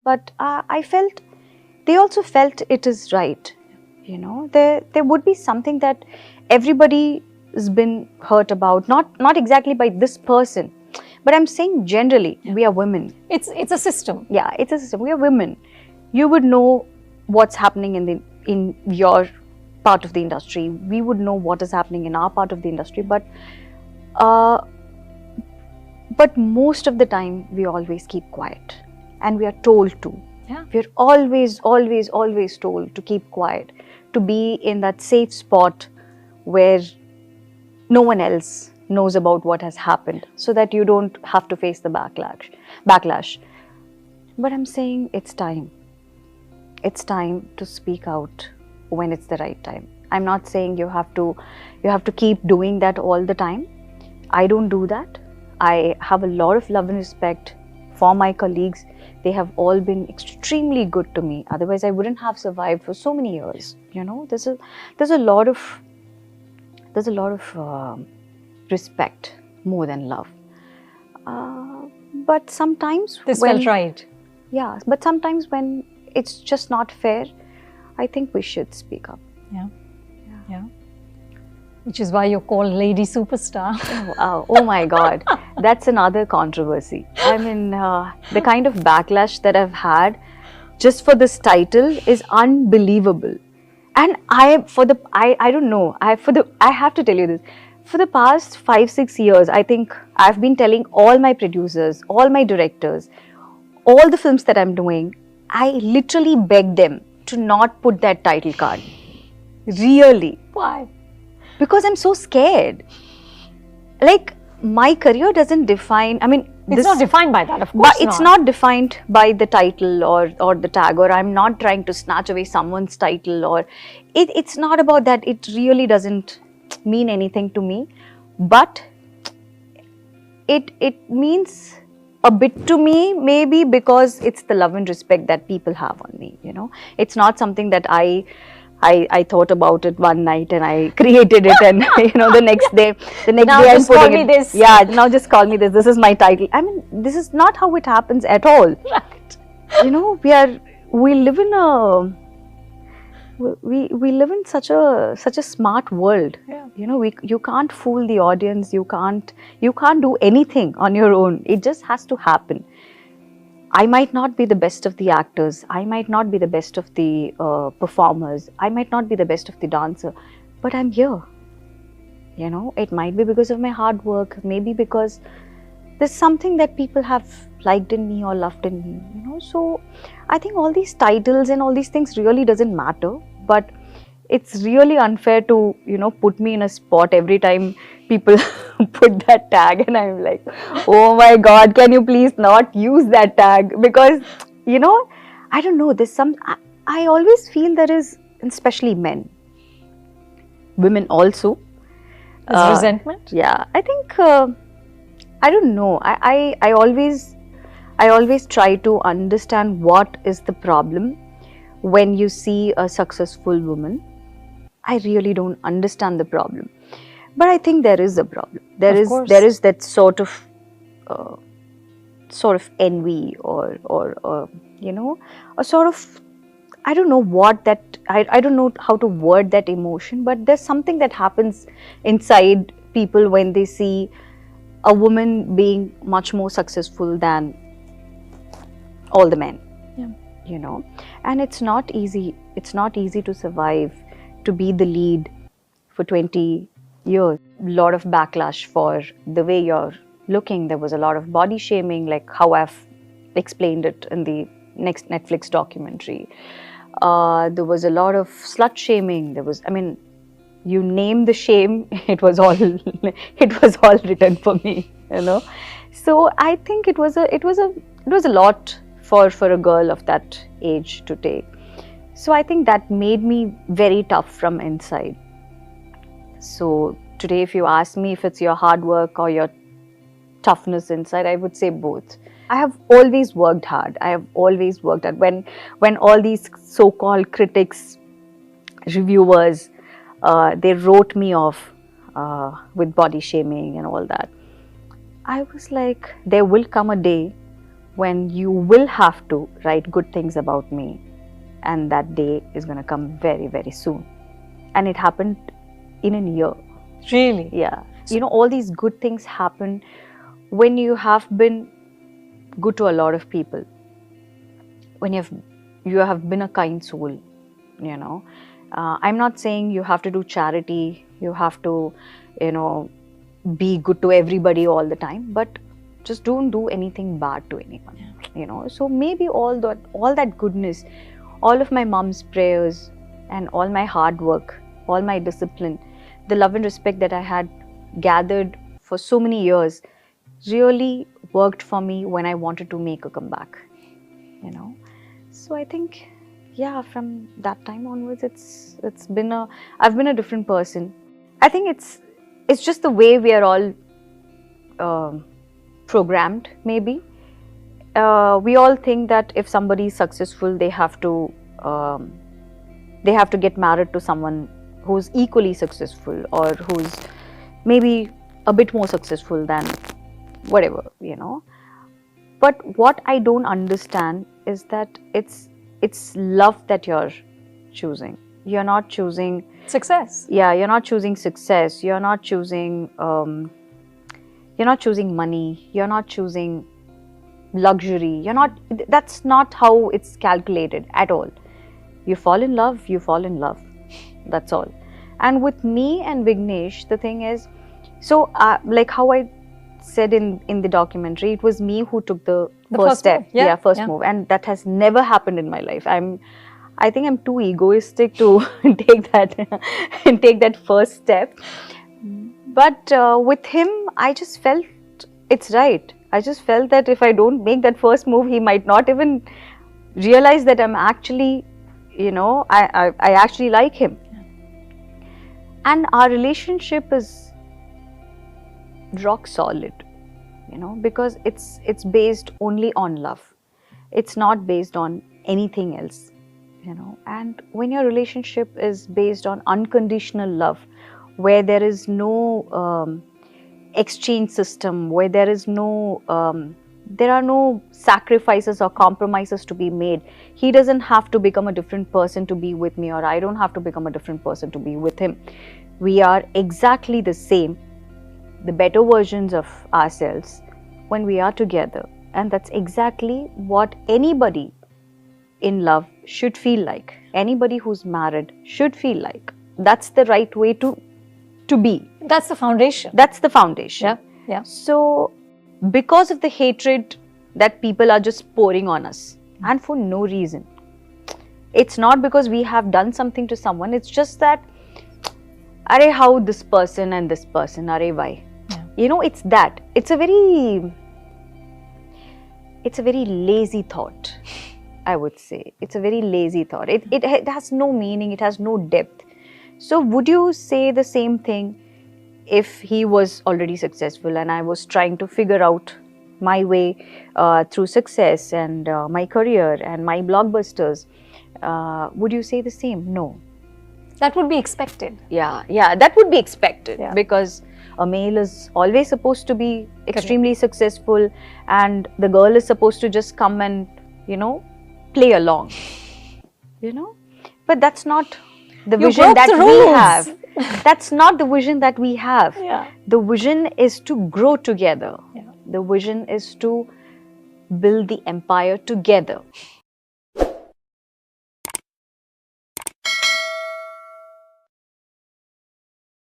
But I felt, they also felt it is right. There would be something that everybody has been hurt about, not exactly by this person, but I'm saying generally, we are women. It's a system. Yeah, it's a system. We are women. You would know what's happening in your part of the industry. We would know what is happening in our part of the industry, but most of the time we always keep quiet, and we are told to. Yeah. We're always told to keep quiet, to be in that safe spot where no one else knows about what has happened, so that you don't have to face the backlash. But I'm saying it's time. It's time to speak out when it's the right time. I'm not saying you have to keep doing that all the time. I don't do that. I have a lot of love and respect for my colleagues. They have all been extremely good to me. Otherwise, I wouldn't have survived for so many years. There's a lot of respect more than love. But sometimes this felt right. Yeah, but sometimes when it's just not fair, I think we should speak up. Yeah. Which is why you're called Lady Superstar. Oh my God, that's another controversy. I mean, the kind of backlash that I've had just for this title is unbelievable. And I don't know. I have to tell you this. For the past 5-6 years, I think I've been telling all my producers, all my directors, all the films that I'm doing, I literally beg them to not put that title card. Really. Why? Because I'm so scared. Like, my career doesn't define, it's not defined by that, of course. But it's not defined by the title or the tag, or I'm not trying to snatch away someone's title, or it's not about that. It really doesn't mean anything to me. But it means a bit to me, maybe because it's the love and respect that people have on me, It's not something that I thought about it one night and I created it, and the next day I'm putting it. This. Yeah, now just call me this. This is my title. This is not how it happens at all. Right. We live in such a smart world. Yeah. You can't fool the audience. You can't do anything on your own. It just has to happen. I might not be the best of the actors. I might not be the best of the performers. I might not be the best of the dancer, but I'm here. It might be because of my hard work, maybe because there's something that people have liked in me or loved in me, So I think all these titles and all these things really doesn't matter, but it's really unfair to, put me in a spot every time people put that tag, and I'm like, oh my God, can you please not use that tag? Because, I don't know, I always feel there is, especially men, women also. There's resentment? Yeah, I think, I don't know, I always try to understand what is the problem when you see a successful woman. I really don't understand the problem, but I think there is a problem. There is that sort of envy or a sort of, I don't know what that, I don't know how to word that emotion, but there's something that happens inside people when they see a woman being much more successful than all the men. Yeah. And it's not easy to survive, to be the lead for 20 years. A lot of backlash for the way you're looking. There was a lot of body shaming, like how I've explained it in the next Netflix documentary. There was a lot of slut shaming. There was, you name the shame, it was all written for me, So I think it was a lot for a girl of that age to take. So I think that made me very tough from inside. So today, if you ask me if it's your hard work or your toughness inside, I would say both. I have always worked hard. I have always worked hard. When all these so-called critics, reviewers, they wrote me off with body shaming and all that, I was like, there will come a day when you will have to write good things about me, and that day is going to come very, very soon. And it happened in a year. Really? Yeah. You know, all these good things happen when you have been good to a lot of people, when you have been a kind soul, you know. I'm not saying you have to do charity, you have to, you know, be good to everybody all the time, but just don't do anything bad to anyone, you know. So maybe all that goodness, all of my mom's prayers and all my hard work, all my discipline, the love and respect that I had gathered for so many years really worked for me when I wanted to make a comeback, you know. So I think, yeah, from that time onwards, I've been a different person. I think it's just the way we are all programmed, maybe. We all think that if somebody is successful, they have to get married to someone who's equally successful, or who's maybe a bit more successful than whatever, you know. But what I don't understand is that it's love that you're choosing. You're not choosing Success. Yeah, you're not choosing success. You're not choosing money. You're not choosing luxury. That's not how it's calculated at all. You fall in love, you fall in love. That's all. And with me and Vignesh, the thing is, so like how I said in the documentary, it was me who took the first step. Move. Yeah, First move. And that has never happened in my life. I think I'm too egoistic to take that first step. But with him, I just felt it's right. I just felt that if I don't make that first move, he might not even realize that I'm actually, you know, I actually like him. And our relationship is rock solid, you know, because it's based only on love. It's not based on anything else, you know. And when your relationship is based on unconditional love, where there is no exchange system, where there are no sacrifices or compromises to be made. He doesn't have to become a different person to be with me, or I don't have to become a different person to be with him. We are exactly the same, the better versions of ourselves when we are together. And that's exactly what anybody in love should feel like. Anybody who's married should feel like. That's the right way to be. That's the foundation. That's the foundation. Yeah, yeah. So, because of the hatred that people are just pouring on us, and for no reason, it's not because we have done something to someone, it's just that, arey, how this person and this person, arey, why? Yeah. You know, it's that. It's a very lazy thought, I would say. It's a very lazy thought. It has no meaning, it has no depth. So would you say the same thing if he was already successful and I was trying to figure out my way through success and my career and my blockbusters? Would you say the same? No. That would be expected. Yeah, that would be expected. Yeah. Because a male is always supposed to be extremely successful, and the girl is supposed to just come and, you know, play along. You know? But that's not the vision that we have. That's not the vision that we have. Yeah. The vision is to grow together. Yeah. The vision is to build the empire together.